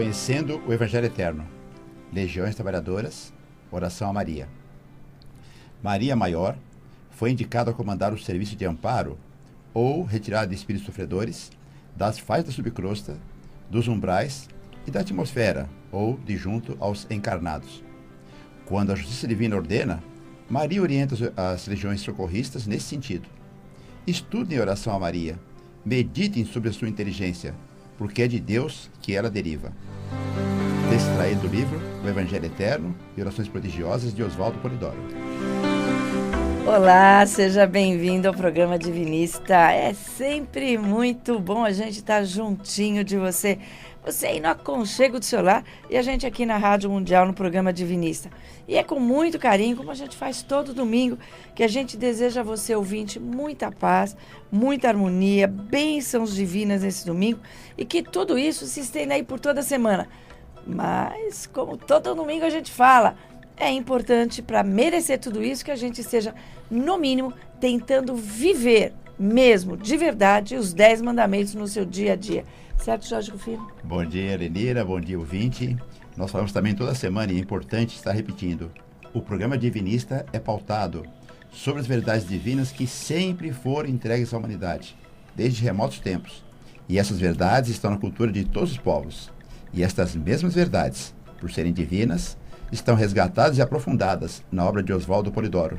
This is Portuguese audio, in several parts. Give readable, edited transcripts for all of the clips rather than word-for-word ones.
Conhecendo o Evangelho Eterno, Legiões Trabalhadoras, Oração a Maria. Maria Maior foi indicada a comandar o serviço de amparo ou retirada de espíritos sofredores das faixas da subcrosta, dos umbrais e da atmosfera, ou de junto aos encarnados. Quando a justiça divina ordena, Maria orienta as legiões socorristas nesse sentido. Estudem a oração a Maria, meditem sobre a sua inteligência, porque é de Deus que ela deriva. Texto extraído do livro O Evangelho Eterno e Orações Prodigiosas de Oswaldo Polidoro. Olá, seja bem-vindo ao programa Divinista. É sempre muito bom a gente estar juntinho de você. Você aí no aconchego do seu lar e a gente aqui na Rádio Mundial no programa Divinista. E é com muito carinho, como a gente faz todo domingo, que a gente deseja a você, ouvinte, muita paz, muita harmonia, bênçãos divinas nesse domingo e que tudo isso se estenda aí por toda a semana. Mas, como todo domingo a gente fala, é importante para merecer tudo isso que a gente esteja, no mínimo, tentando viver mesmo, de verdade, os 10 mandamentos no seu dia a dia. Certo, Jorge Rufino? Bom dia, Lenira. Bom dia, ouvinte. Nós falamos também toda semana, e é importante estar repetindo, o programa Divinista é pautado sobre as verdades divinas que sempre foram entregues à humanidade, desde remotos tempos. E essas verdades estão na cultura de todos os povos. E estas mesmas verdades, por serem divinas, estão resgatadas e aprofundadas na obra de Oswaldo Polidoro,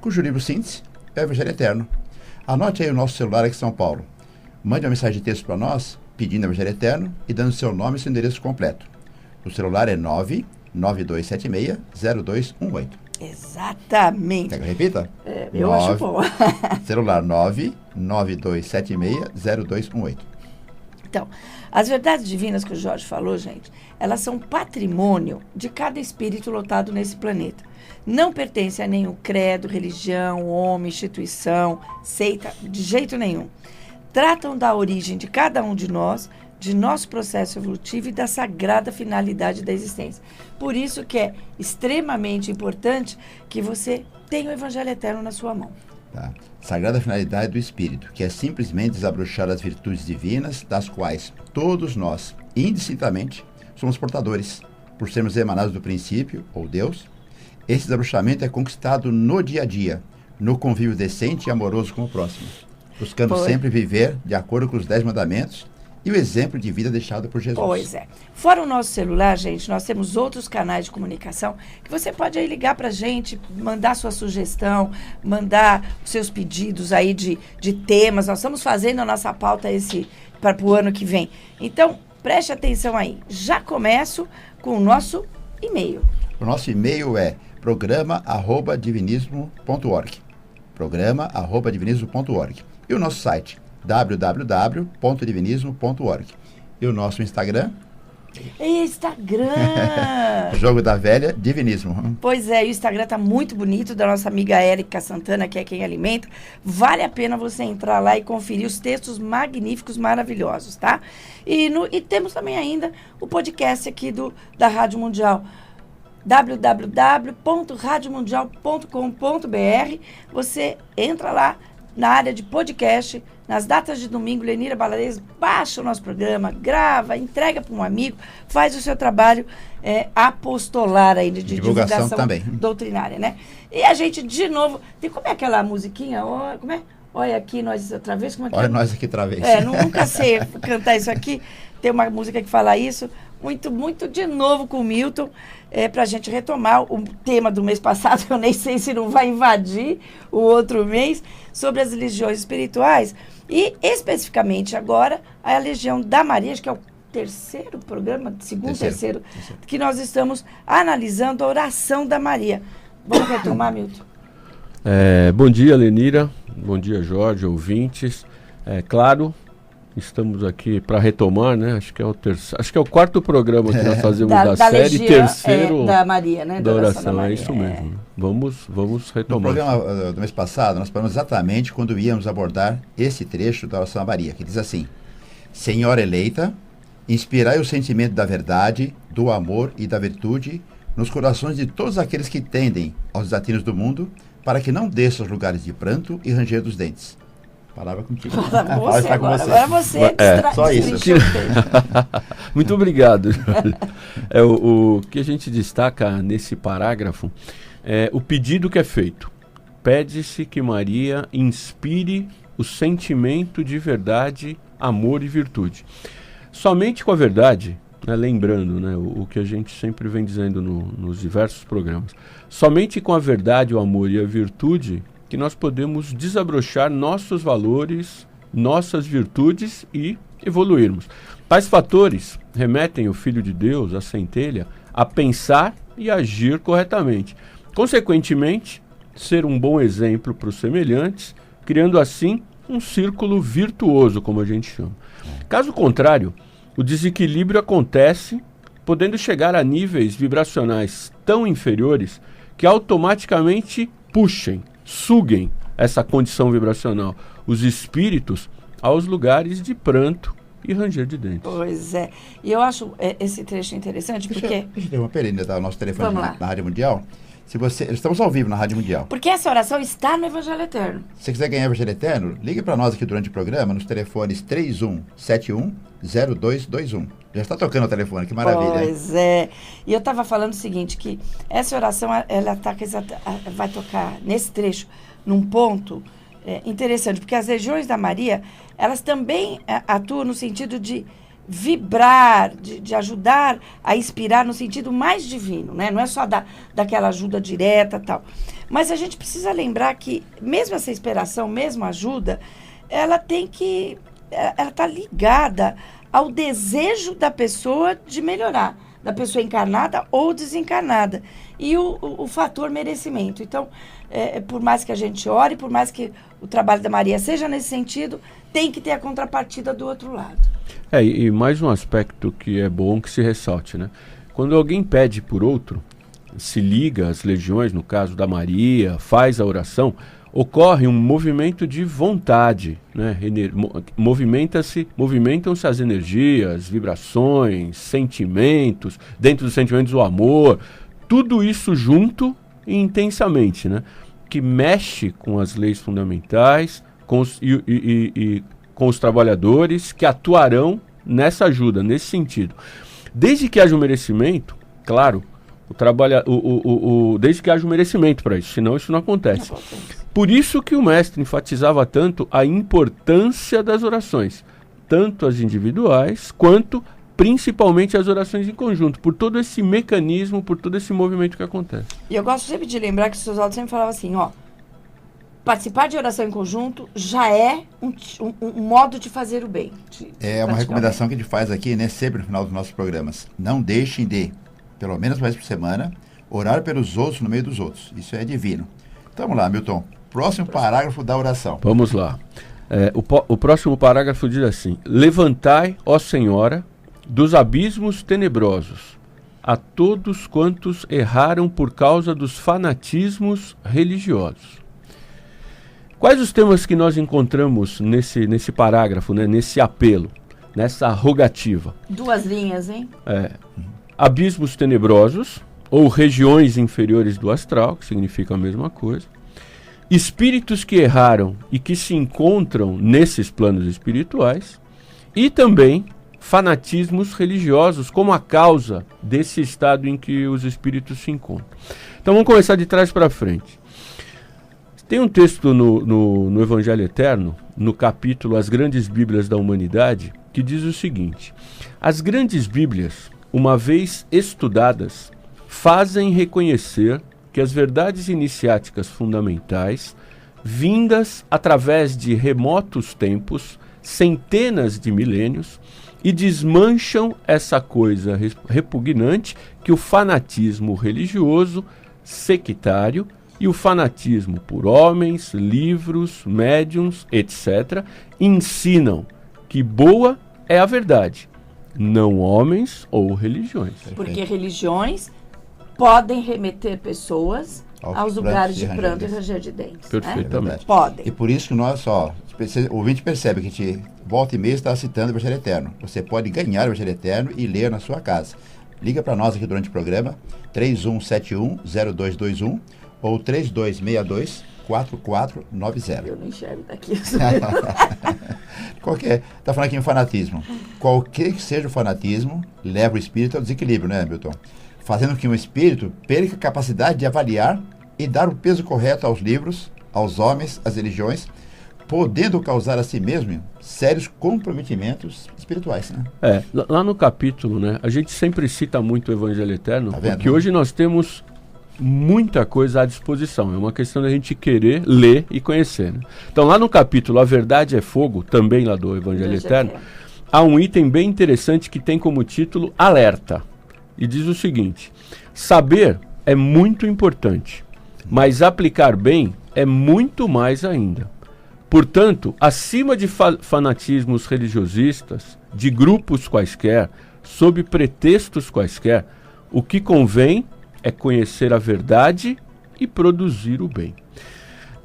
cujo livro síntese é o Evangelho Eterno. Anote aí o nosso celular aqui em São Paulo. Mande uma mensagem de texto para nós, pedindo o Evangelho Eterno e dando seu nome e seu endereço completo. O celular é 99276-0218. Exatamente. Quer que eu repita? Eu acho bom. Celular 99276-0218. Então, as verdades divinas que o Jorge falou, gente, elas são patrimônio de cada espírito lotado nesse planeta. Não pertencem a nenhum credo, religião, homem, instituição, seita, de jeito nenhum. Tratam da origem de cada um de nós, de nosso processo evolutivo e da sagrada finalidade da existência. Por isso que é extremamente importante que você tenha o Evangelho Eterno na sua mão. Tá. Sagrada finalidade do Espírito, que é simplesmente desabrochar as virtudes divinas, das quais todos nós, indistintamente, somos portadores, por sermos emanados do princípio, ou Deus. Esse desabrochamento é conquistado no dia a dia, no convívio decente e amoroso com o próximo, buscando sempre viver de acordo com os 10 mandamentos e o exemplo de vida deixado por Jesus. Pois é. Fora o nosso celular, gente, nós temos outros canais de comunicação que você pode aí ligar pra gente, mandar sua sugestão, mandar os seus pedidos aí de temas. Nós estamos fazendo a nossa pauta para o ano que vem. Então, preste atenção aí. Já começo com o nosso e-mail. O nosso e-mail é programa@divinismo.org. programa@divinismo.org. E o nosso site www.divinismo.org. E o nosso Instagram? Jogo da Velha Divinismo. Pois é, o Instagram está muito bonito, da nossa amiga Érica Santana, que é quem alimenta. Vale a pena você entrar lá e conferir os textos magníficos, maravilhosos, tá? E temos também ainda o podcast aqui da Rádio Mundial, www.radiomundial.com.br. Você entra lá na área de podcast, nas datas de domingo, Lenira Baladez baixa o nosso programa, grava, entrega para um amigo, faz o seu trabalho apostolar aí de divulgação também doutrinária, né? E a gente, de novo, como é aquela musiquinha? Como é? Olha aqui nós outra vez. Como é que Olha nós aqui outra vez. Nunca sei cantar isso aqui. Tem uma música que fala isso. Muito, muito de novo com o Milton, para a gente retomar o tema do mês passado. Eu nem sei se não vai invadir o outro mês, sobre as legiões espirituais. E, especificamente agora, a Legião da Maria, acho que é o terceiro programa, terceiro, que nós estamos analisando a oração da Maria. Vamos retomar, Milton? Bom dia, Lenira. Bom dia, Jorge, ouvintes. Claro, estamos aqui para retomar, né? Acho que é o quarto programa que nós fazemos da série, Legião, terceiro da Maria, né? Da oração da Maria, é isso mesmo. Vamos retomar. No programa do mês passado, nós paramos exatamente quando íamos abordar esse trecho da oração da Maria, que diz assim: Senhora eleita, inspirai o sentimento da verdade, do amor e da virtude nos corações de todos aqueles que tendem aos desatinos do mundo, para que não desçam aos lugares de pranto e ranger dos dentes. Palavra contigo. Fala você Está com agora. você. Agora você Só isso. destrinchou o texto. Muito obrigado. O que a gente destaca nesse parágrafo é o pedido que é feito. Pede-se que Maria inspire o sentimento de verdade, amor e virtude. Somente com a verdade, né, lembrando, né, o que a gente sempre vem dizendo nos diversos programas, somente com a verdade, o amor e a virtude que nós podemos desabrochar nossos valores, nossas virtudes e evoluirmos. Tais fatores remetem o Filho de Deus, a centelha, a pensar e agir corretamente. Consequentemente, ser um bom exemplo para os semelhantes, criando assim um círculo virtuoso, como a gente chama. Caso contrário, o desequilíbrio acontece, podendo chegar a níveis vibracionais tão inferiores que automaticamente puxem, suguem essa condição vibracional, os espíritos, aos lugares de pranto e ranger de dentes. Pois é. E eu acho esse trecho interessante porque... Deixa eu interromper, Lênia, tá? O nosso telefone Vamos lá. na Rádio Mundial. Estamos ao vivo na Rádio Mundial. Porque essa oração está no Evangelho Eterno. Se você quiser ganhar o Evangelho Eterno, ligue para nós aqui durante o programa nos telefones 3171-0221. Já está tocando o telefone, que maravilha. Pois é. E eu estava falando o seguinte, que essa oração ela vai tocar nesse trecho num ponto interessante, porque as legiões da Maria, elas também atuam no sentido de vibrar, de ajudar a inspirar no sentido mais divino, né? Não é só daquela ajuda direta e tal. Mas a gente precisa lembrar que mesmo essa inspiração, mesmo a ajuda, ela está ligada ao desejo da pessoa de melhorar, da pessoa encarnada ou desencarnada. E o fator merecimento. Então, por mais que a gente ore, por mais que o trabalho da Maria seja nesse sentido, tem que ter a contrapartida do outro lado. E mais um aspecto que é bom que se ressalte, né? Quando alguém pede por outro, se liga às legiões, no caso da Maria, faz a oração, ocorre um movimento de vontade, né? Movimentam-se as energias, vibrações, sentimentos, dentro dos sentimentos o amor, tudo isso junto e intensamente, né? Que mexe com as leis fundamentais, com os trabalhadores que atuarão nessa ajuda, nesse sentido. Desde que haja um merecimento, claro, desde que haja um merecimento para isso, senão isso não acontece. Por isso que o mestre enfatizava tanto a importância das orações, tanto as individuais, quanto principalmente as orações em conjunto, por todo esse mecanismo, por todo esse movimento que acontece. E eu gosto sempre de lembrar que o Oswaldo sempre falava assim, participar de oração em conjunto já é um modo de fazer o bem. É uma recomendação que a gente faz aqui, né, sempre no final dos nossos programas. Não deixem de, pelo menos uma vez por semana, orar pelos outros no meio dos outros. Isso é divino. Então vamos lá, Milton. Próximo parágrafo da oração. Vamos lá. O próximo parágrafo diz assim: levantai, ó Senhora, dos abismos tenebrosos, a todos quantos erraram por causa dos fanatismos religiosos. Quais os temas que nós encontramos nesse parágrafo, né, nesse apelo, nessa rogativa? 2 linhas, hein? Abismos tenebrosos, ou regiões inferiores do astral, que significa a mesma coisa. Espíritos que erraram e que se encontram nesses planos espirituais. E também fanatismos religiosos como a causa desse estado em que os espíritos se encontram. Então vamos começar de trás para frente. Tem um texto no Evangelho Eterno, no capítulo As Grandes Bíblias da Humanidade, que diz o seguinte: as grandes Bíblias, uma vez estudadas, fazem reconhecer que as verdades iniciáticas fundamentais, vindas através de remotos tempos, centenas de milênios, e desmancham essa coisa repugnante que o fanatismo religioso, sectário, e o fanatismo por homens, livros, médiuns, etc., ensinam que boa é a verdade, não homens ou religiões. Porque religiões podem remeter pessoas aos lugares de pranto e ranger de dentes. Perfeitamente. Né? Podem. E por isso que nós, o ouvinte percebe que a gente volta e meia está citando o Evangelho Eterno. Você pode ganhar o Evangelho Eterno e ler na sua casa. Liga para nós aqui durante o programa, 3171-0221 ou 3262 4490. Eu não enxergo daqui. Está falando aqui em fanatismo. Qualquer que seja o fanatismo, leva o espírito ao desequilíbrio, né, Milton? Fazendo com que o espírito perca a capacidade de avaliar e dar o peso correto aos livros, aos homens, às religiões, podendo causar a si mesmo sérios comprometimentos espirituais, né? Lá no capítulo, né, a gente sempre cita muito o Evangelho Eterno, Tá vendo, porque né? hoje nós temos muita coisa à disposição. É uma questão da gente querer ler e conhecer, né? Então, lá no capítulo A Verdade é Fogo, também lá do Evangelho Eterno, há um item bem interessante que tem como título Alerta. E diz o seguinte: saber é muito importante, mas aplicar bem é muito mais ainda. Portanto, acima de fanatismos religiosistas, de grupos quaisquer, sob pretextos quaisquer, o que convém é conhecer a verdade e produzir o bem.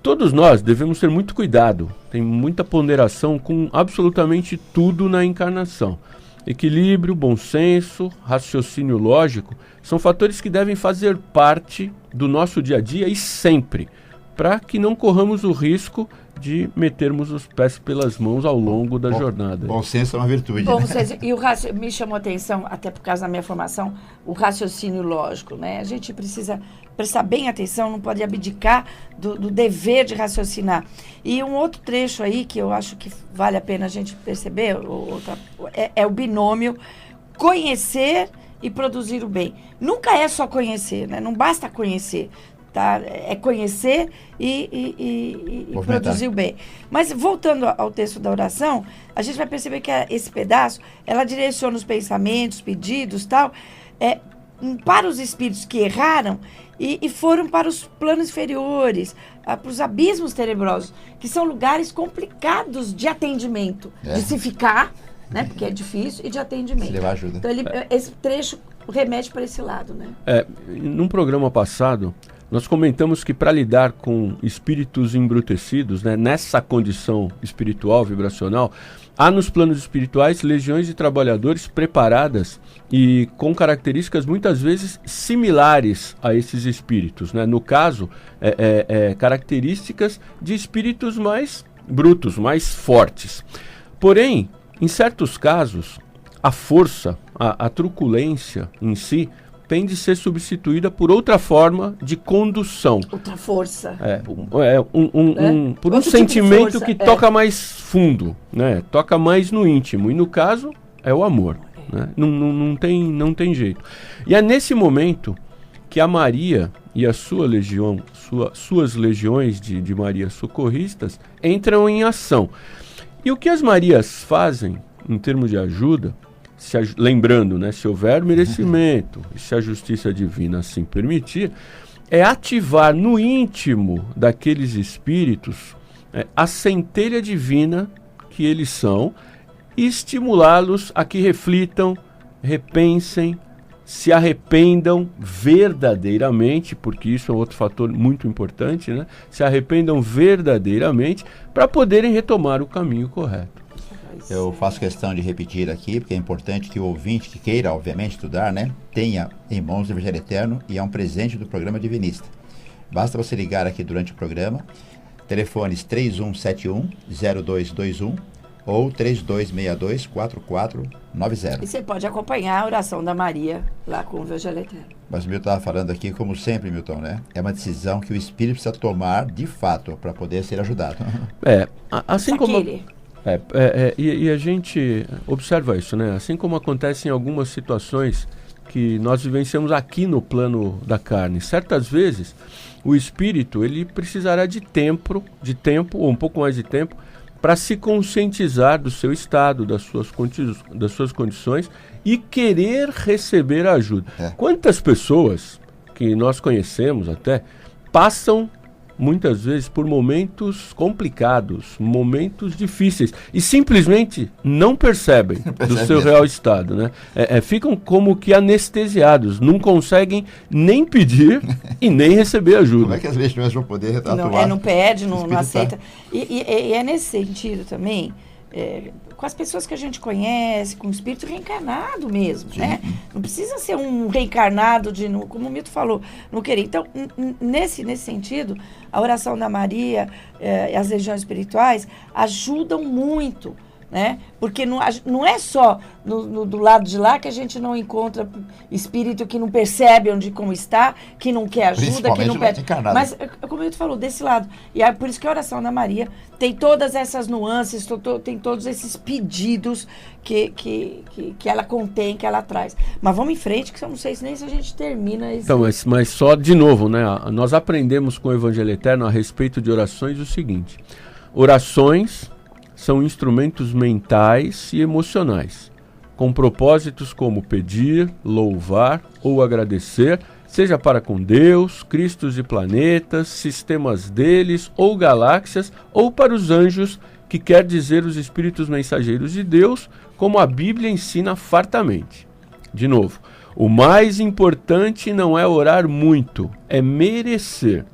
Todos nós devemos ter muito cuidado, tem muita ponderação com absolutamente tudo na encarnação. Equilíbrio, bom senso, raciocínio lógico são fatores que devem fazer parte do nosso dia a dia e sempre, para que não corramos o risco de metermos os pés pelas mãos ao longo da jornada. Bom senso é uma virtude. Bom senso, e me chamou a atenção, até por causa da minha formação, o raciocínio lógico, né? A gente precisa prestar bem atenção, não pode abdicar do dever de raciocinar. E um outro trecho aí que eu acho que vale a pena a gente perceber é o binômio conhecer e produzir o bem. Nunca é só conhecer, né? Não basta conhecer. Tá? É conhecer e produzir o bem. Mas voltando ao texto da oração, a gente vai perceber que esse pedaço, ela direciona os pensamentos, pedidos, tal, para os espíritos que erraram e foram para os planos inferiores, para os abismos tenebrosos, que são lugares complicados de atendimento, de se ficar, né, porque é difícil, e de atendimento. Se levar ajuda. Então, esse trecho remete para esse lado, né? Num programa passado, nós comentamos que para lidar com espíritos embrutecidos, né, nessa condição espiritual, vibracional, há nos planos espirituais legiões de trabalhadores preparadas e com características muitas vezes similares a esses espíritos, né? No caso, características de espíritos mais brutos, mais fortes. Porém, em certos casos, a força, a truculência em si, tem de ser substituída por outra forma de condução. Outra força. Por um sentimento que toca mais fundo, né? Toca mais no íntimo. E no caso, é o amor. Né? Não tem jeito. E é nesse momento que a Maria e a sua legião, suas legiões de Marias socorristas entram em ação. E o que as Marias fazem, em termos de ajuda, lembrando, né, se houver merecimento e se a justiça divina assim permitir, é ativar no íntimo daqueles espíritos a centelha divina que eles são e estimulá-los a que reflitam, repensem, se arrependam verdadeiramente, porque isso é outro fator muito importante, né? Se arrependam verdadeiramente para poderem retomar o caminho correto. Eu faço questão de repetir aqui, porque é importante que o ouvinte que queira, obviamente, estudar, né, tenha em mãos o Evangelho Eterno e é um presente do programa Divinista. Basta você ligar aqui durante o programa, telefones 3171-0221 ou 3262-4490. E você pode acompanhar a oração da Maria lá com o Evangelho Eterno. Mas o Milton estava falando aqui, como sempre, Milton, né? É uma decisão que o espírito precisa tomar de fato para poder ser ajudado. Assim como... E a gente observa isso, né? Assim como acontece em algumas situações que nós vivenciamos aqui no plano da carne. Certas vezes, o espírito ele precisará de tempo, ou um pouco mais de tempo, para se conscientizar do seu estado, das suas condições e querer receber ajuda. Quantas pessoas que nós conhecemos até passam muitas vezes por momentos complicados, momentos difíceis e simplesmente não percebem do seu real estado, né? Ficam como que anestesiados, não conseguem nem pedir e nem receber ajuda. Como é que as legiões vão poder atuar? Não pede, não aceita. E é nesse sentido também com as pessoas que a gente conhece, com o espírito reencarnado mesmo, né? Não precisa ser um reencarnado como o Milton falou, não querer. Então, nesse sentido, a oração da Maria e as legiões espirituais ajudam muito, né? Porque não é só do lado de lá que a gente não encontra espírito que não percebe como está, que não quer ajuda, que não pede. Mas, como eu falou, desse lado. E é por isso que a oração da Maria tem todas essas nuances, tem todos esses pedidos que ela contém, que ela traz. Mas vamos em frente, que eu não sei nem se a gente termina esse... Então, mas só de novo, né? Nós aprendemos com o Evangelho Eterno a respeito de orações o seguinte: orações são instrumentos mentais e emocionais, com propósitos como pedir, louvar ou agradecer, seja para com Deus, cristos e planetas, sistemas deles ou galáxias, ou para os anjos, que quer dizer os espíritos mensageiros de Deus, como a Bíblia ensina fartamente. De novo, o mais importante não é orar muito, é merecer.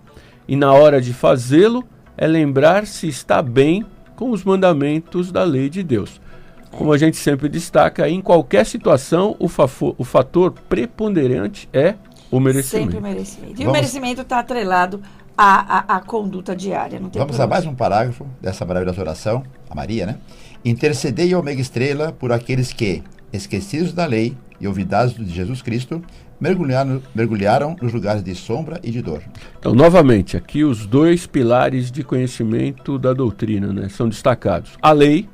E na hora de fazê-lo, é lembrar se está bem com os mandamentos da lei de Deus. Como a gente sempre destaca, em qualquer situação, o fator preponderante é o merecimento. Sempre o merecimento. E o merecimento está atrelado à conduta diária. Não tem Vamos a mais um parágrafo dessa maravilhosa oração, a Maria, né? Intercedei, Ômega Estrela, por aqueles que, esquecidos da lei e olvidados de Jesus Cristo, mergulharam nos lugares de sombra e de dor. Então, novamente, aqui os dois pilares de conhecimento da doutrina, né, são destacados. A lei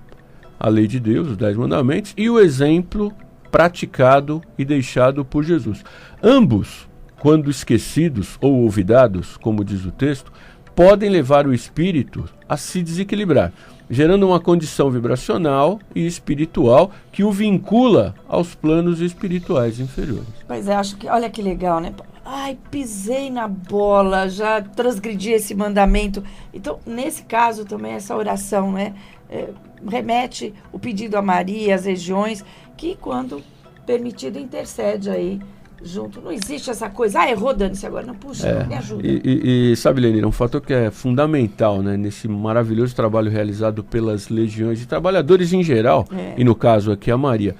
de Deus, os 10 mandamentos, e o exemplo praticado e deixado por Jesus. Ambos, quando esquecidos ou olvidados, como diz o texto, podem levar o espírito a se desequilibrar, gerando uma condição vibracional e espiritual que o vincula aos planos espirituais inferiores. Pois é, acho que, olha que legal, né? Ai, pisei na bola, já transgredi esse mandamento. Então, nesse caso também, essa oração, né? Remete o pedido a Maria, as regiões, que quando permitido intercede aí junto. Não existe essa coisa, errou, dane-se agora. Não, puxa, me ajuda. E sabe, Lenira, um fator que é fundamental, né, nesse maravilhoso trabalho realizado pelas legiões e trabalhadores em geral, e no caso aqui a Maria,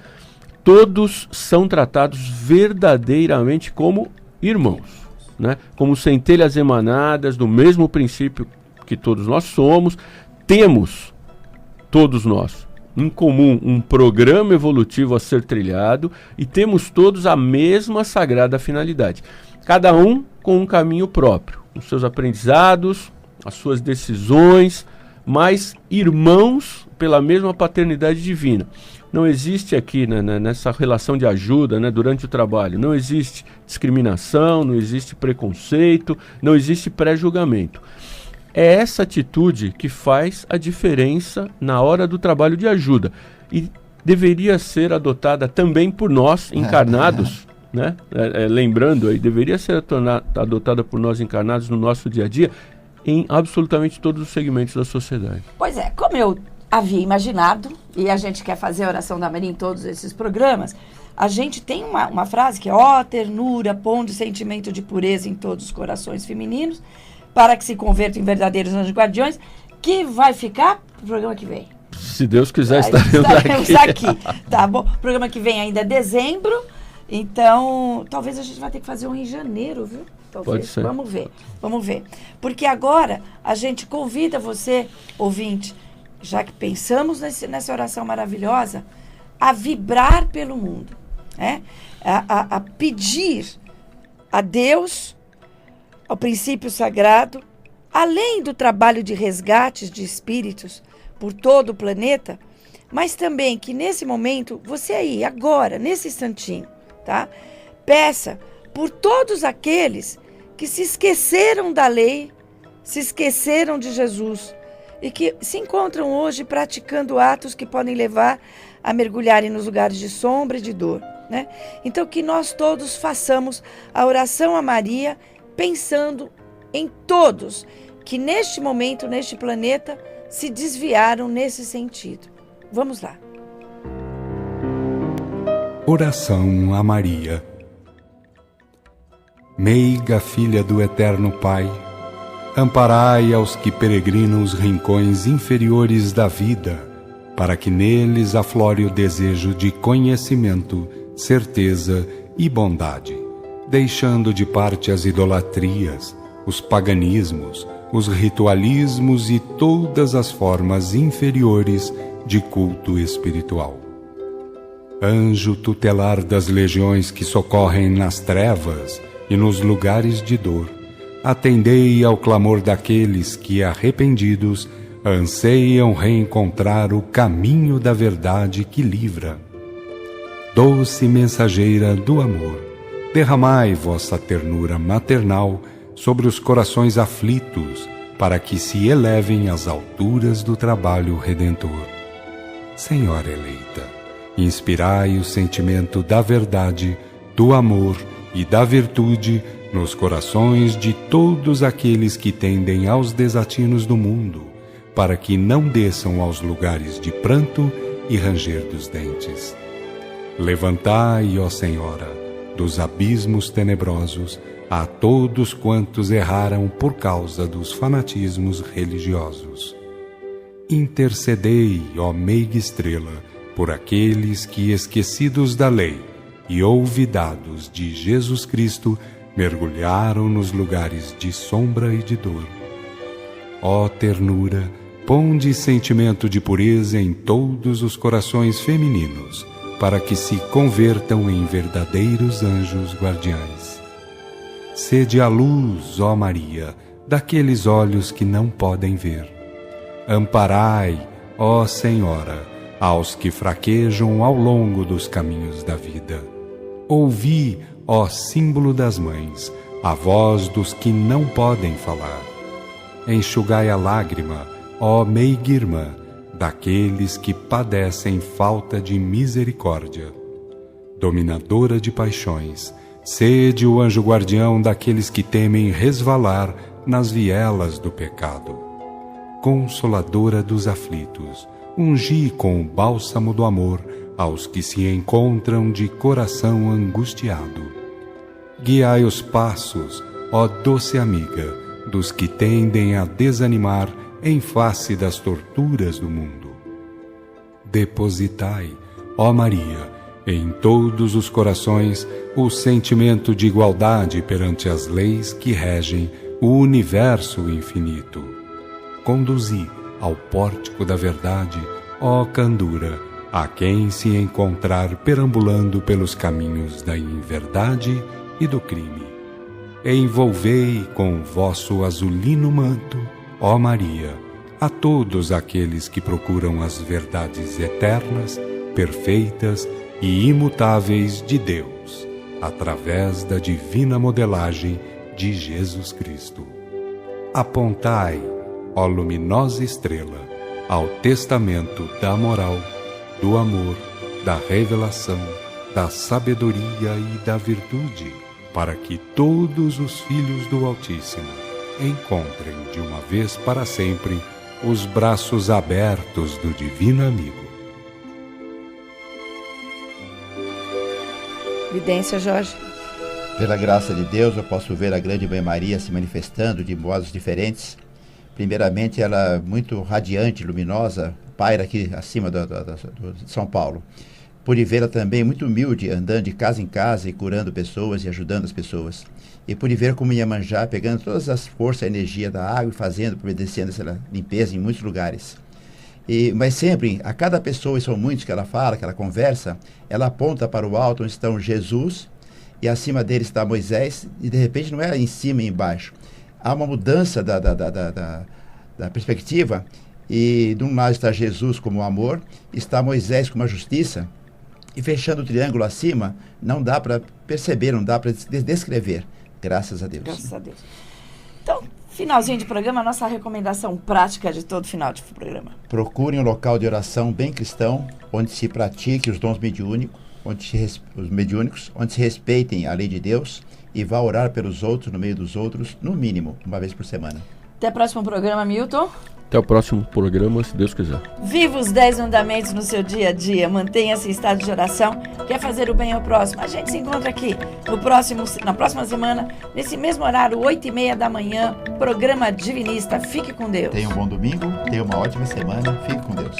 todos são tratados verdadeiramente como irmãos, né, como centelhas emanadas do mesmo princípio que todos nós somos. Temos, todos nós, em comum um programa evolutivo a ser trilhado e temos todos a mesma sagrada finalidade. Cada um com um caminho próprio, os seus aprendizados, as suas decisões, mas irmãos pela mesma paternidade divina. Não existe aqui, né, nessa relação de ajuda, né, durante o trabalho, não existe discriminação, não existe preconceito, não existe pré-julgamento. É essa atitude que faz a diferença na hora do trabalho de ajuda e deveria ser adotada também por nós encarnados, né? Lembrando aí, deveria ser adotada por nós encarnados no nosso dia a dia em absolutamente todos os segmentos da sociedade. Pois é, como eu havia imaginado, e a gente quer fazer a oração da Maria em todos esses programas, a gente tem uma frase que é: ó ternura, ponde sentimento de pureza em todos os corações femininos, para que se convertam em verdadeiros anjos guardiões, que vai ficar pro programa que vem. Se Deus quiser, estaremos aqui. Tá bom? O programa que vem ainda é dezembro, então talvez a gente vai ter que fazer um em janeiro, viu? Talvez. Pode ser. Vamos ver. Porque agora a gente convida você, ouvinte, já que pensamos nessa oração maravilhosa, a vibrar pelo mundo, né? A pedir a Deus, ao princípio sagrado, além do trabalho de resgates de espíritos por todo o planeta, mas também que nesse momento, você aí, agora, nesse instantinho, tá? Peça por todos aqueles que se esqueceram da lei, se esqueceram de Jesus e que se encontram hoje praticando atos que podem levar a mergulharem nos lugares de sombra e de dor, né? Então, que nós todos façamos a oração a Maria, pensando em todos que neste momento, neste planeta, se desviaram nesse sentido. Vamos lá. Oração a Maria. Meiga filha do Eterno Pai, amparai aos que peregrinam os rincões inferiores da vida, para que neles aflore o desejo de conhecimento, certeza e bondade, deixando de parte as idolatrias, os paganismos, os ritualismos e todas as formas inferiores de culto espiritual. Anjo tutelar das legiões que socorrem nas trevas e nos lugares de dor, atendei ao clamor daqueles que, arrependidos, anseiam reencontrar o caminho da verdade que livra. Doce mensageira do amor, derramai vossa ternura maternal sobre os corações aflitos, para que se elevem às alturas do trabalho redentor. Senhora eleita, inspirai o sentimento da verdade, do amor e da virtude nos corações de todos aqueles que tendem aos desatinos do mundo, para que não desçam aos lugares de pranto e ranger dos dentes. Levantai, ó Senhora, dos abismos tenebrosos, a todos quantos erraram por causa dos fanatismos religiosos. Intercedei, ó meiga estrela, por aqueles que, esquecidos da lei e olvidados de Jesus Cristo, mergulharam nos lugares de sombra e de dor. Ó ternura, ponde sentimento de pureza em todos os corações femininos, para que se convertam em verdadeiros anjos guardiães. Sede a luz, ó Maria, daqueles olhos que não podem ver. Amparai, ó Senhora, aos que fraquejam ao longo dos caminhos da vida. Ouvi, ó símbolo das mães, a voz dos que não podem falar. Enxugai a lágrima, ó meiga irmã, daqueles que padecem falta de misericórdia. Dominadora de paixões, sede o anjo guardião daqueles que temem resvalar nas vielas do pecado. Consoladora dos aflitos, ungi com o bálsamo do amor aos que se encontram de coração angustiado. Guiai os passos, ó doce amiga, dos que tendem a desanimar em face das torturas do mundo. Depositai, ó Maria, em todos os corações o sentimento de igualdade perante as leis que regem o universo infinito. Conduzi ao pórtico da verdade, ó candura, a quem se encontrar perambulando pelos caminhos da inverdade e do crime. Envolvei com vosso azulino manto, ó Maria, a todos aqueles que procuram as verdades eternas, perfeitas e imutáveis de Deus, através da divina modelagem de Jesus Cristo. Apontai, ó luminosa estrela, ao testamento da moral, do amor, da revelação, da sabedoria e da virtude, para que todos os filhos do Altíssimo encontrem de uma vez para sempre os braços abertos do Divino Amigo. Vidência, Jorge. Pela graça de Deus, eu posso ver a grande Mãe Maria se manifestando de modos diferentes. Primeiramente, ela muito radiante, luminosa, paira aqui acima de São Paulo. Pude vê-la também muito humilde, andando de casa em casa e curando pessoas e ajudando as pessoas. E pude ver como Iemanjá pegando todas as forças e energia da água e fazendo, providenciando essa limpeza em muitos lugares. Mas sempre, a cada pessoa, e são muitos que ela fala, que ela conversa, ela aponta para o alto onde estão Jesus e acima dele está Moisés, e de repente não é em cima e embaixo. Há uma mudança da perspectiva, e de um lado está Jesus como o amor, está Moisés como a justiça, e fechando o triângulo acima, não dá para perceber, não dá para descrever. Graças a Deus. Graças a Deus. Então, finalzinho de programa, a nossa recomendação prática de todo final de programa. Procurem um local de oração bem cristão, onde se pratique os dons mediúnicos, onde se respeitem a lei de Deus e vá orar pelos outros, no meio dos outros, no mínimo, uma vez por semana. Até o próximo programa, Milton. Até o próximo programa, se Deus quiser. Viva os 10 mandamentos no seu dia a dia. Mantenha-se em estado de oração. Quer fazer o bem ao próximo? A gente se encontra aqui na próxima semana, nesse mesmo horário, 8h30 da manhã. Programa Divinista. Fique com Deus. Tenha um bom domingo, tenha uma ótima semana. Fique com Deus.